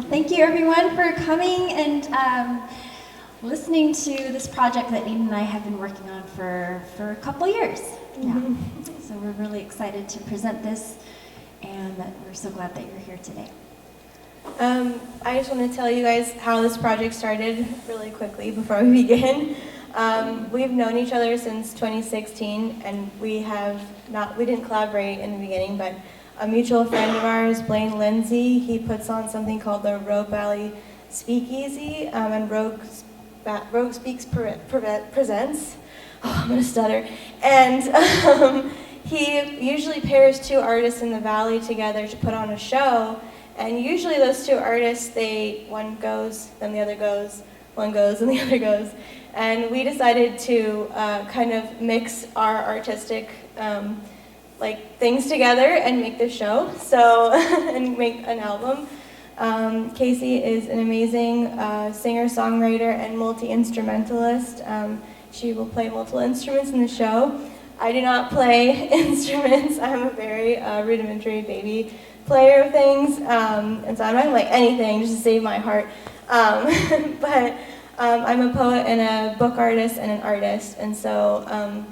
Thank you everyone for coming and listening to this project that Nina and I have been working on for a couple years now. So we're really excited to present this, and we're so glad that you're here today. I just want to tell you guys how this project started really quickly before we begin. We've known each other since 2016, and we didn't collaborate in the beginning, but a mutual friend of ours, Blaine Lindsay, he puts on something called the Rogue Valley Speakeasy, and Rogue Speaks presents. Oh, I'm gonna stutter. And he usually pairs two artists in the valley together to put on a show. And usually those two artists, one goes, then the other goes, one goes, and the other goes. And we decided to kind of mix our artistic things together and make this show, and make an album. Casey is an amazing singer-songwriter and multi-instrumentalist. She will play multiple instruments in the show. I do not play instruments. I'm a very rudimentary baby player of things, and so I'm not like anything just to save my heart. But I'm a poet and a book artist and an artist, and so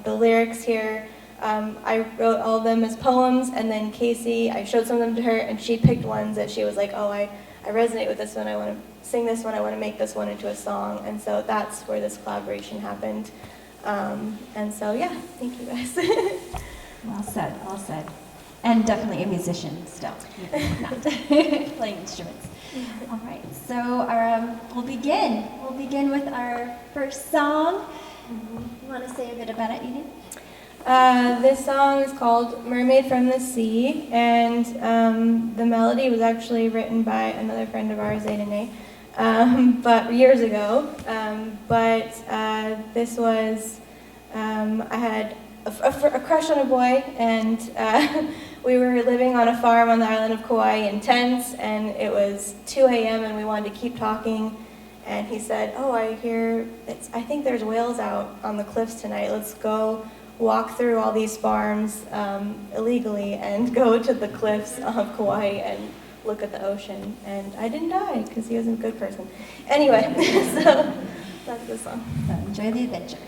the lyrics here, I wrote all of them as poems, and then Casey, I showed some of them to her, and she picked ones that she was like, oh, I resonate with this one, I want to sing this one, I want to make this one into a song, and so that's where this collaboration happened. And so, yeah, thank you guys. Well said, well said. And definitely a musician still, even not playing instruments. All right, so we'll begin. We'll begin with our first song. You want to say a bit about it, Edith? This song is called Mermaid from the Sea, and the melody was actually written by another friend of ours, Aiden, but years ago. This was, I had a crush on a boy, and we were living on a farm on the island of Kauai in tents, and it was 2 a.m. and we wanted to keep talking. And he said, oh, I think there's whales out on the cliffs tonight. Let's go walk through all these farms illegally and go to the cliffs of Kauai and look at the ocean. And I didn't die because he was a good person. Anyway, so that's the song. So enjoy the adventure.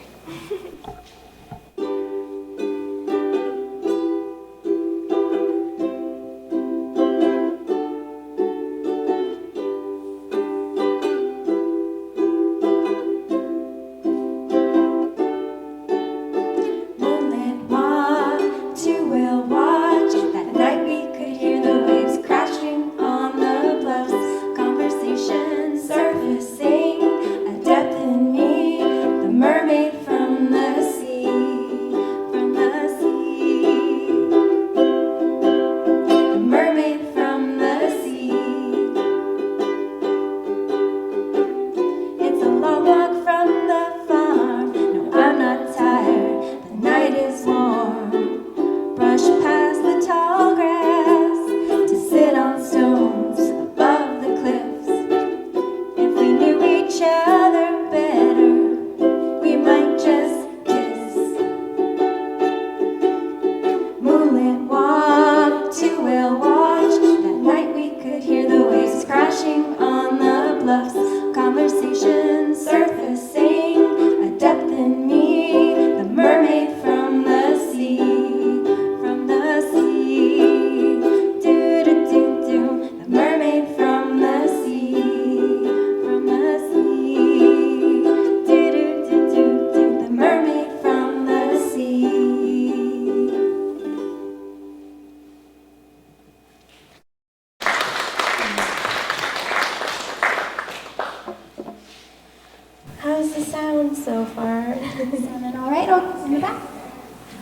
How's the sound so far? Sounding all right? Oh, in the back.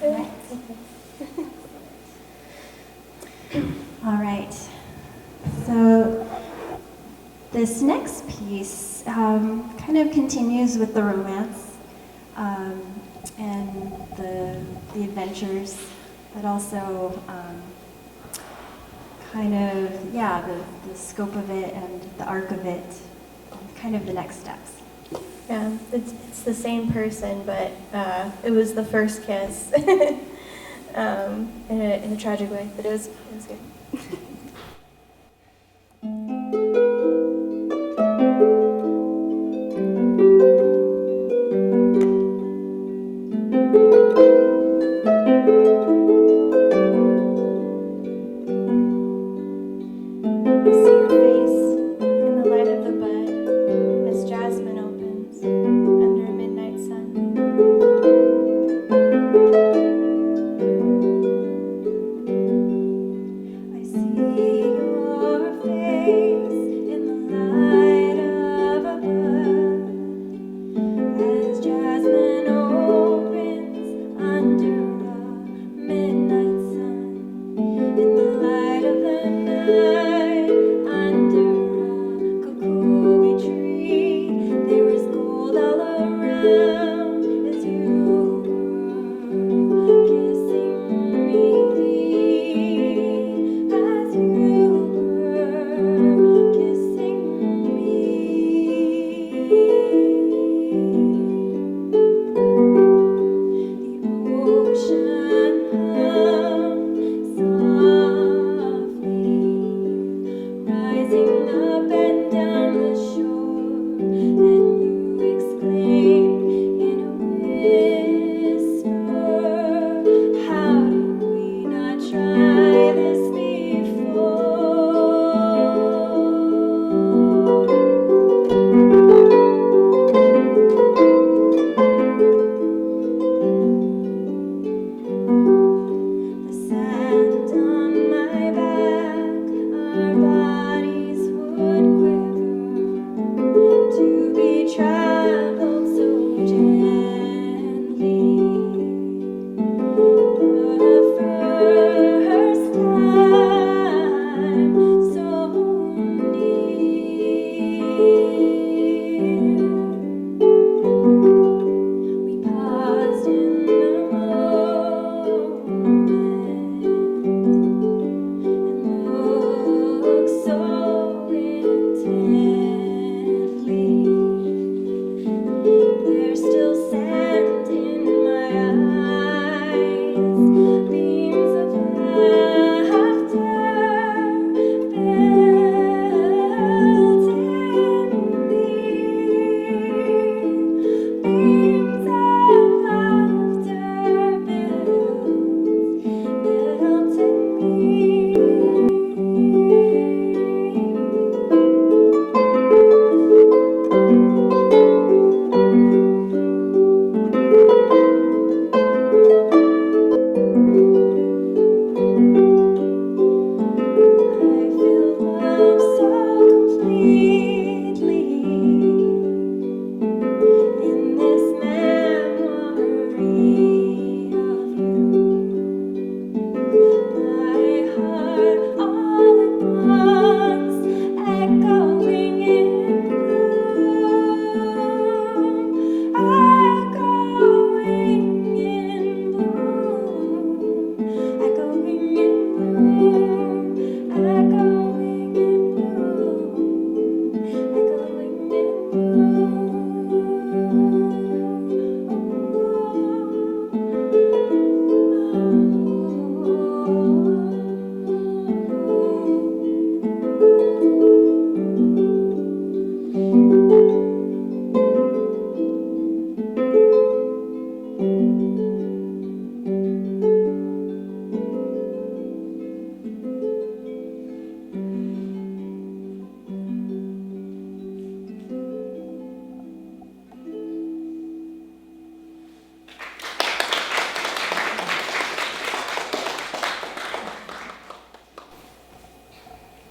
All right. All right. So this next piece kind of continues with the romance and the adventures but also kind of, yeah, the scope of it and the arc of it, and kind of the next steps. Yeah, it's the same person, but it was the first kiss in a tragic way, but it was good.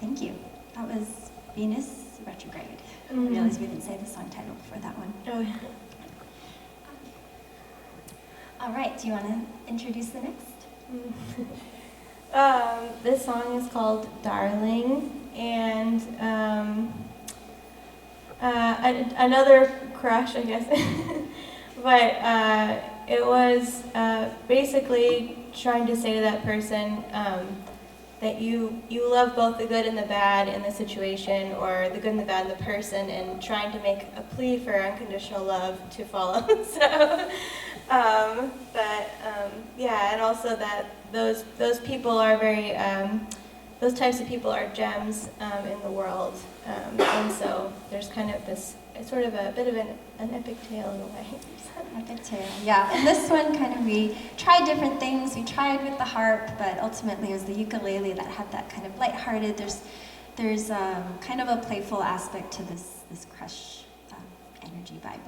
Thank you. That was Venus Retrograde. I realized we didn't say the song title before that one. Oh, yeah. All right, do you want to introduce the next? This song is called Darling, and another crush, I guess. But it was basically trying to say to that person that you love both the good and the bad in the situation, or the good and the bad in the person, and trying to make a plea for unconditional love to follow. So, yeah, and also that those people are very, those types of people are gems in the world, and so there's kind of this, it's sort of a bit of an epic tale in a way. Epic tale, yeah. And this one kind of, we tried different things. We tried with the harp, but ultimately it was the ukulele that had that kind of lighthearted. There's kind of a playful aspect to this crush energy vibe.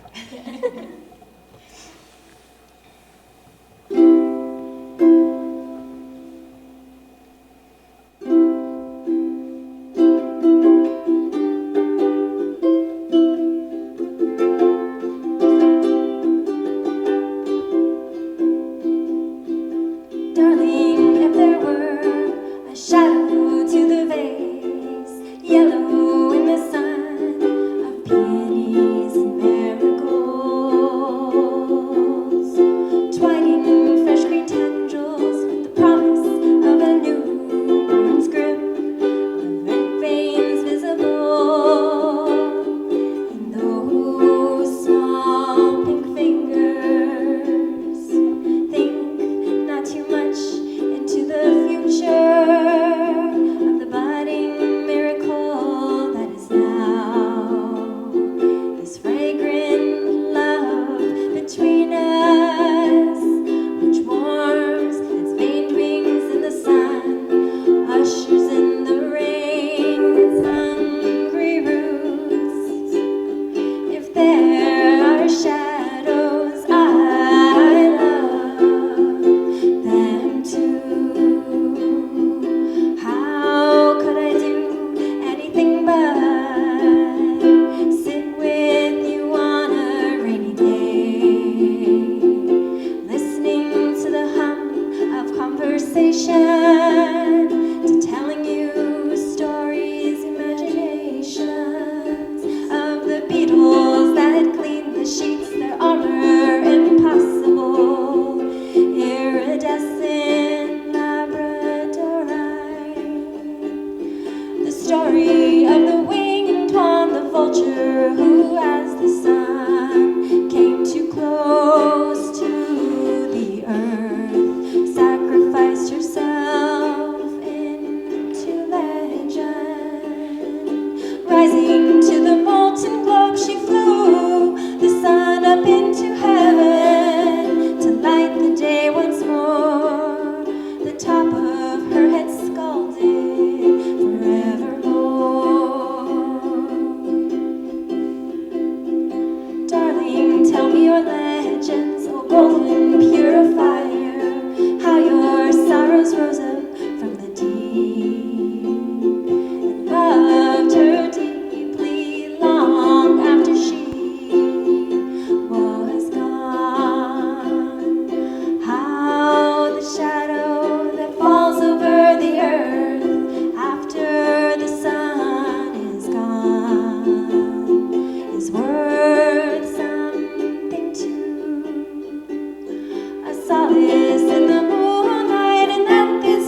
Darling, if there were a shadow to the vase, yellow in the sun, of peonies and marigolds, twining fresh green tendrils with the promise of a newborn's grip, of red veins visible in those small pink fingers. Think not too much into the future of the budding miracle that is now. This fragrant love between us, which warms its veined wings in the sun, ushers in the rain its hungry roots. If there are shadows, I love them too. How could I do anything but sit with you on a rainy day, listening to the hum of conversation, to telling you stories, imaginations of the beetles that clean the sheets, their armor impossible, iridescent labradorite. The story of the winged one, the vulture who, as the sun came too close to the earth, sacrificed herself into legend. Rising to the molten globe, she flew the sun up into heaven to light the day once more. The top of her head scalded forevermore. Darling, tell me your legends, oh golden purifier, how your sorrows rose up from the deep, and loved her deeply long after she was gone. How the shadow that falls over the earth after the sun is gone is worth something too. A solace in the moonlight, and that this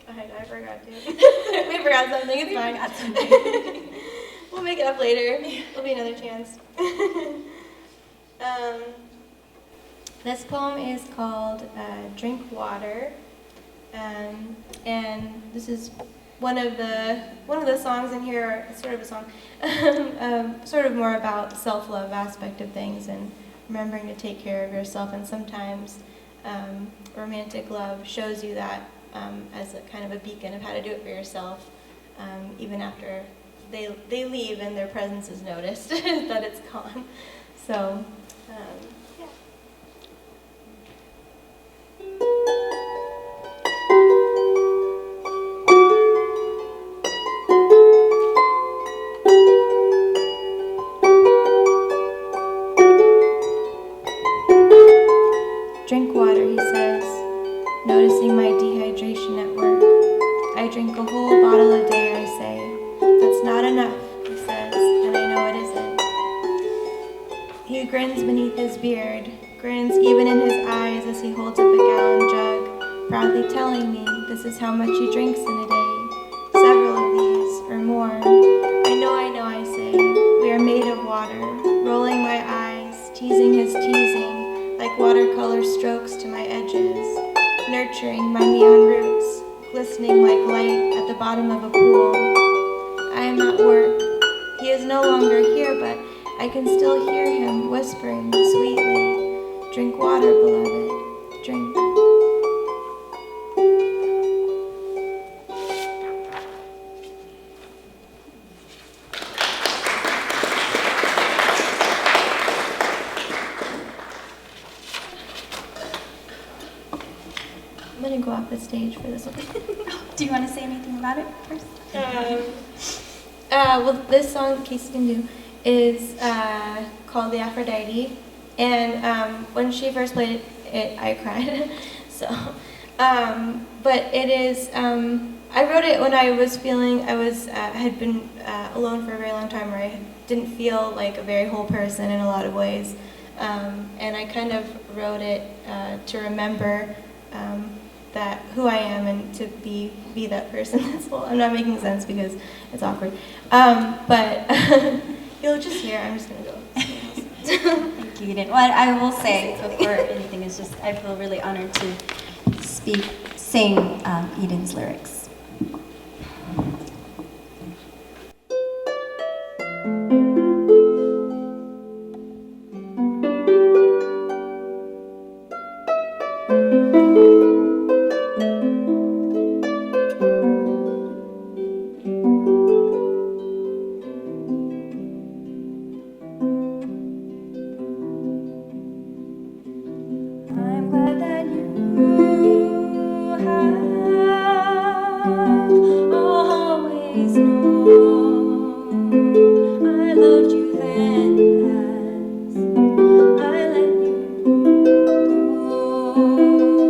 I forgot to. We forgot something. It's fine. Forgot something. We'll make it up later. There'll be another chance. This poem is called "Drink Water," and this is one of the songs in here. Sort of a song, sort of more about self-love aspect of things and remembering to take care of yourself. And sometimes romantic love shows you that as a kind of a beacon of how to do it for yourself, even after they leave and their presence is noticed, that it's gone. So, yeah. Drink water, he says, noticing my dehydration at work. I drink a whole bottle a day, I say. That's not enough, he says, and I know it isn't. He grins beneath his beard, grins even in his eyes as he holds up a gallon jug, proudly telling me this is how much he drinks in a day. Several of these, or more. I know, I say. We are made of water, rolling my eyes, teasing his teasing, like watercolor strokes to my edges, nurturing my neon roots, glistening like light at the bottom of a pool. I am at work. He is no longer here, but I can still hear him whispering sweetly, "Drink water, beloved, drink." I'm gonna go off the stage for this one. Do you want to say anything about it first? Well, this song, Casey can do, is called The Aphrodite. And when she first played it, I cried. So, but it is, I wrote it when I was feeling, had been alone for a very long time, where I didn't feel like a very whole person in a lot of ways. And I kind of wrote it to remember that who I am and to be that person that's whole. I'm not making sense because it's awkward. But you'll just hear, I'm just going to go. Thank you, Eden. What I will say before anything is just I feel really honored to sing Eden's lyrics. I'm glad that you have always known I loved you then as I let you go.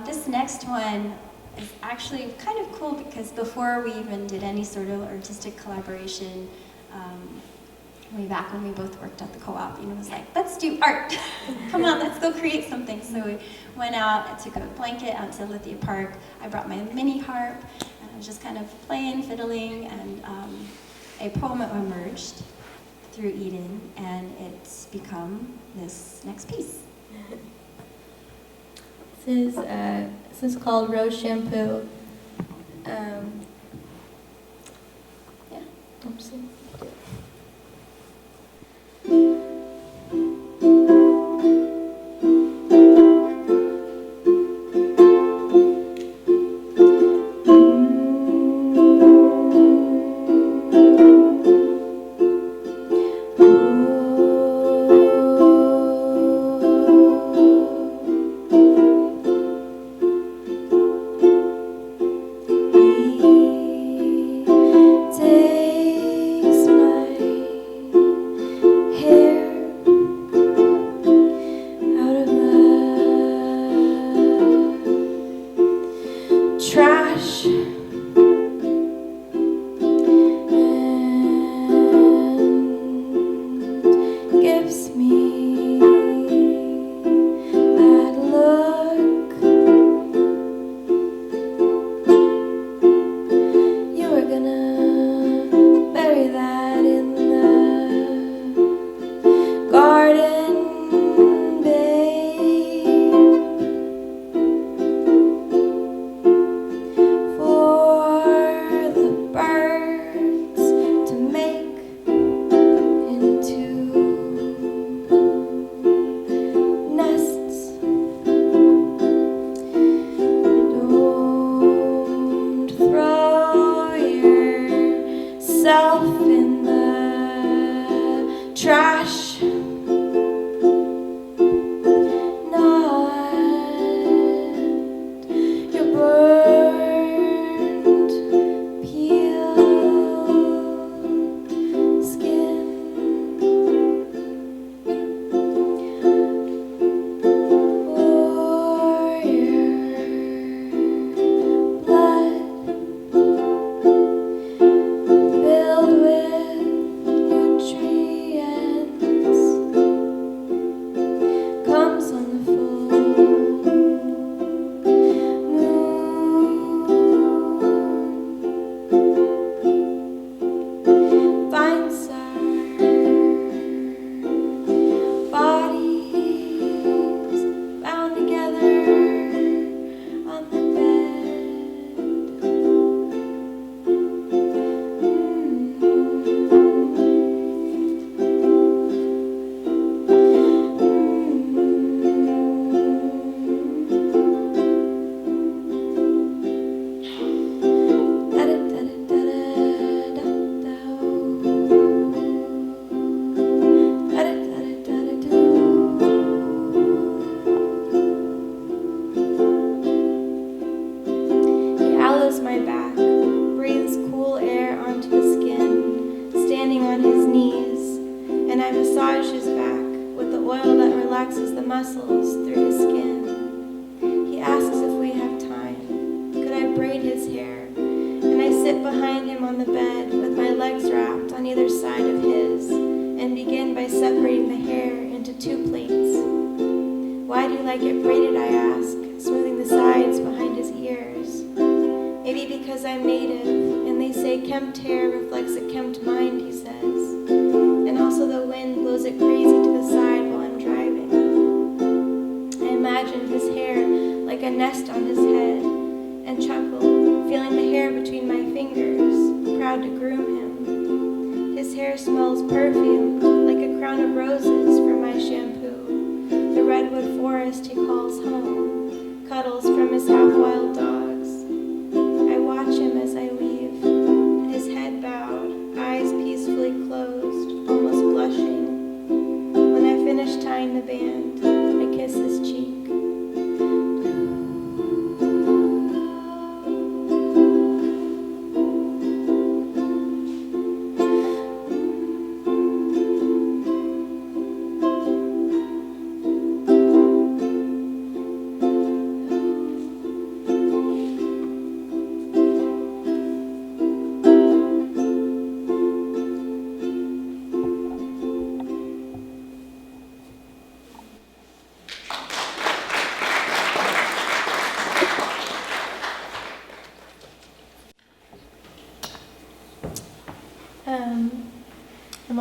This next one is actually kind of cool because before we even did any sort of artistic collaboration, way back when we both worked at the co-op, it was like, let's do art. Come on, let's go create something. So we went out, I took a blanket out to Lithia Park. I brought my mini harp, and I was just kind of playing, fiddling, and a poem emerged through Eden, and it's become this next piece. This is called Rose Shampoo. Yeah, oops.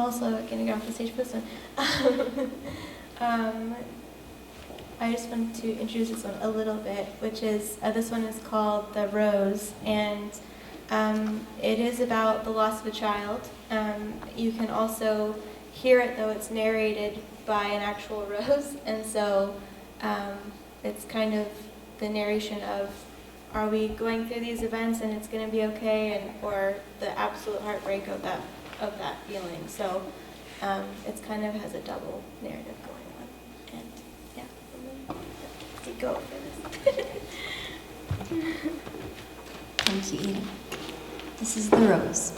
also going to get off the stage for this one. I just wanted to introduce this one a little bit, which is, this one is called The Rose, and it is about the loss of a child. You can also hear it, though it's narrated by an actual rose, and so it's kind of the narration of, are we going through these events and it's going to be okay, or the absolute heartbreak of that feeling. So it's kind of has a double narrative going on. And yeah, I'm going to go for this. Thank you, Eden. This is The Rose.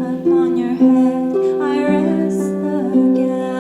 Upon your head I rest again.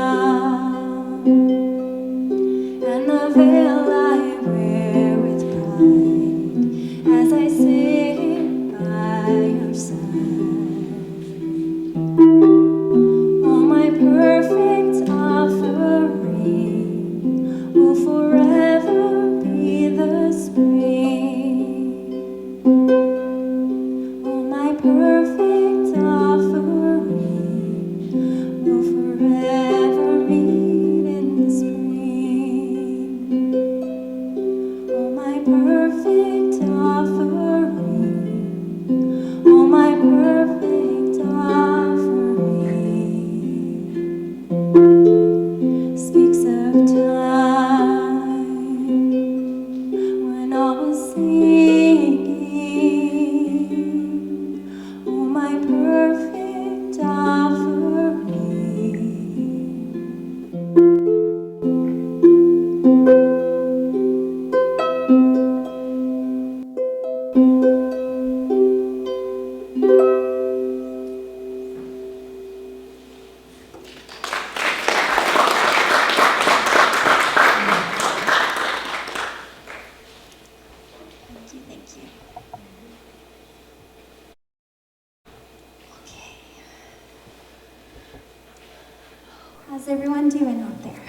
How's everyone doing out there?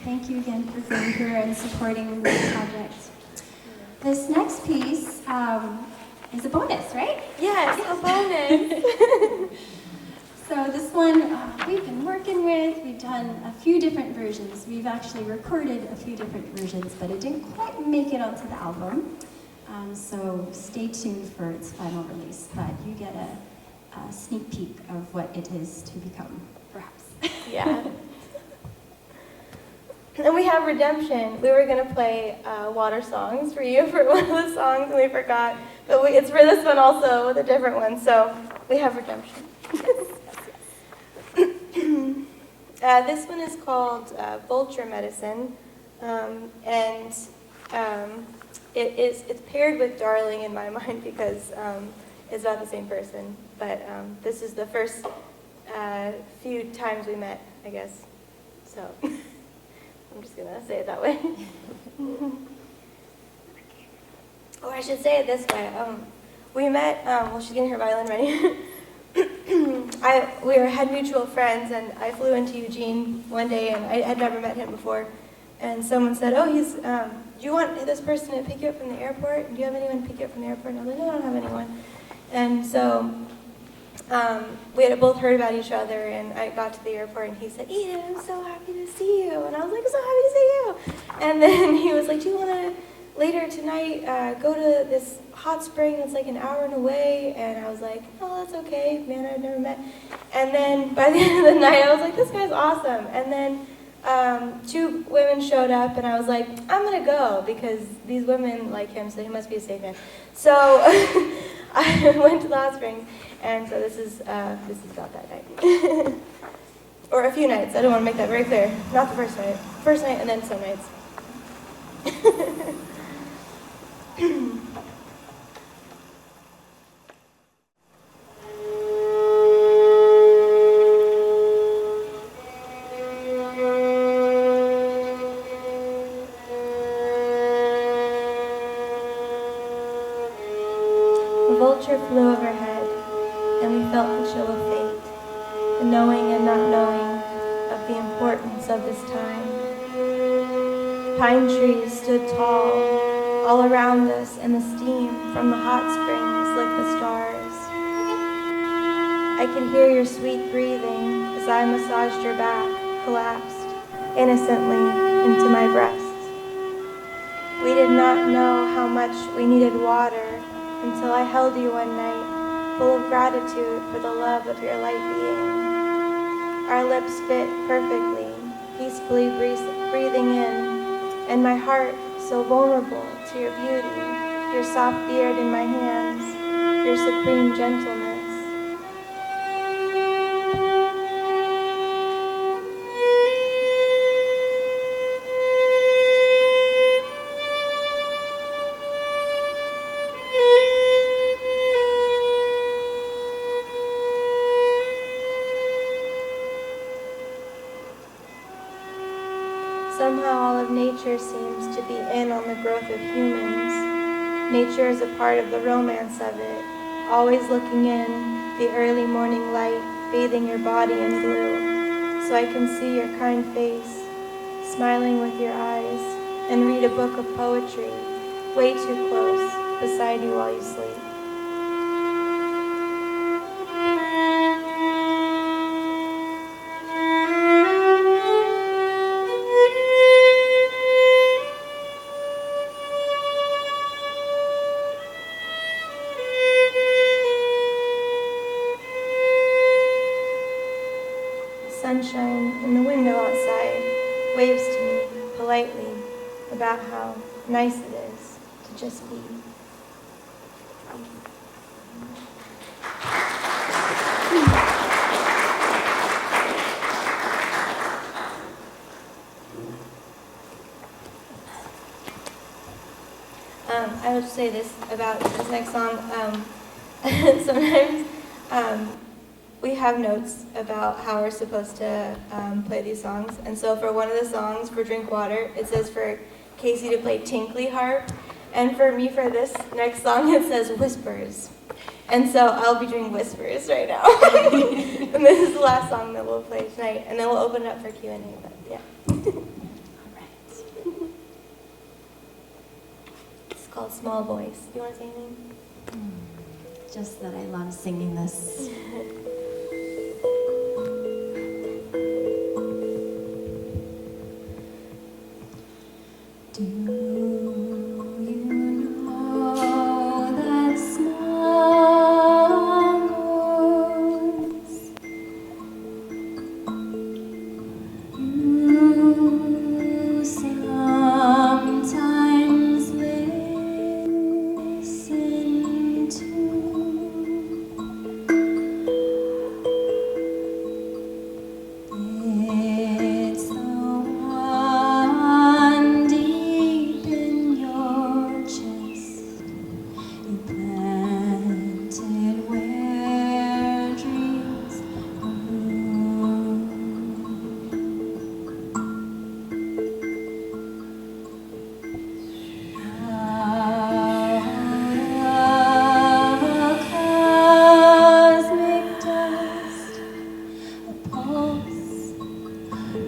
Thank you again for being here and supporting this project. This next piece is a bonus, right? Yes, a bonus. So this one we've been working with. We've done a few different versions. We've actually recorded a few different versions, but it didn't quite make it onto the album. So stay tuned for its final release, but you get a sneak peek of what it is to become, perhaps. Yeah. And we have Redemption. We were going to play water songs for you for one of the songs, and we forgot. But it's for this one also with a different one, so we have Redemption. This one is called Vulture Medicine, and it's paired with Darling in my mind because it's about the same person. But this is the first few times we met, I guess. So I'm just going to say it that way. Or I should say it this way. We met, well, she's getting her violin ready. We had mutual friends, and I flew into Eugene one day, and I had never met him before. And someone said, "Oh, do you want this person to pick you up from the airport? Do you have anyone to pick you up from the airport?" And I was like, "No, I don't have anyone." And so we had both heard about each other, and I got to the airport, and he said, "Eden, I'm so happy to see you." And I was like, "I'm so happy to see you." And then he was like, "Do you want to later tonight go to this hot spring that's like an hour away?" And I was like, "Oh, that's okay, man, I've never met." And then by the end of the night, I was like, "This guy's awesome." And then two women showed up, and I was like, "I'm gonna go because these women like him, so he must be a safe man." So I went to the hot springs, and so this is about that night, or a few nights. I don't want to make that very clear. Not the first night, and then some nights. A vulture flew overhead, and we felt the chill of fate, the knowing and not knowing of the importance of this time. Pine trees stood tall, all around us, and the steam from the hot springs lit the stars. I could hear your sweet breathing as I massaged your back, collapsed innocently into my breast. We did not know how much we needed water until I held you one night, full of gratitude for the love of your light being. Our lips fit perfectly, peacefully breathing in, and my heart so vulnerable to your beauty, your soft beard in my hands, your supreme gentleness. Somehow all of nature seems to be in on the growth of humans. Nature is a part of the romance of it, always looking in, the early morning light bathing your body in blue, so I can see your kind face, smiling with your eyes, and read a book of poetry, way too close, beside you while you sleep. Sunshine in the window outside waves to me politely about how nice it is to just be. I would say this about this next song. Sometimes we have notes about how we're supposed to play these songs. And so for one of the songs, for Drink Water, it says for Casey to play tinkly harp. And for me, for this next song, it says whispers. And so I'll be doing whispers right now. And this is the last song that we'll play tonight, and then we'll open it up for Q&A, but yeah. It's called Small Voice. Do you want to say anything? Just that I love singing this. Do you know that small voice? You sometimes listen to. It's the one deep in your chest. You planted where dreams grew. Out of a cosmic dust, a pulse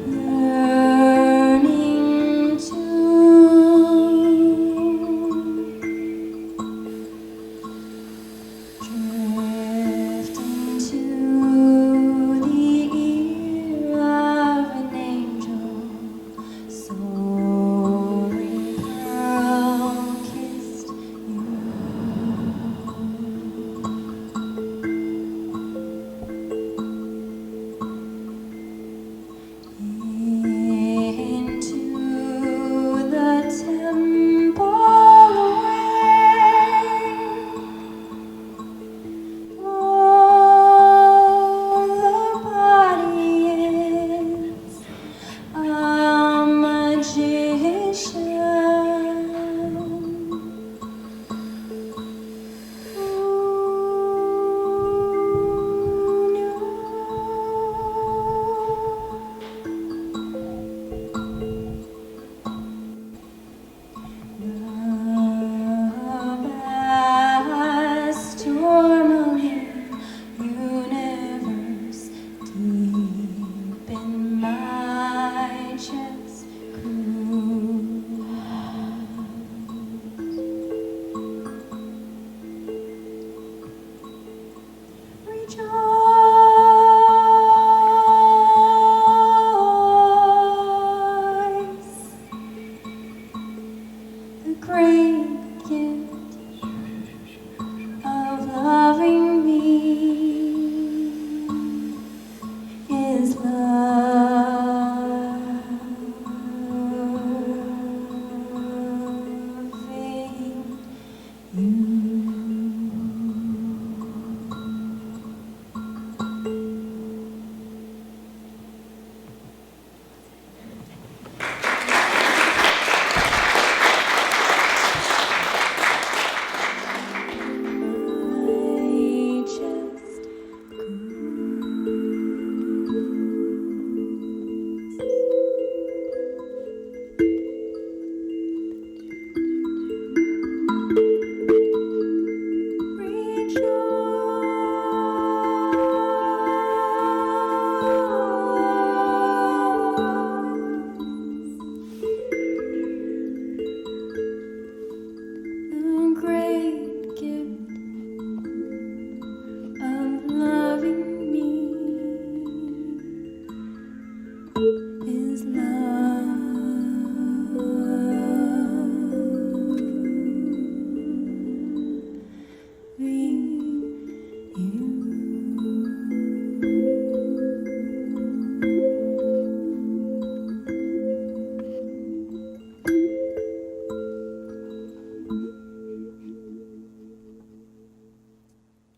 yearning to drift into the ear of an angel, soaring pearl-kissed you. Into the temple where all the body is a magician. Who knew? The vast tourmaline universe deep in my chest cruise. Rejoice, the great gift of loving me is love.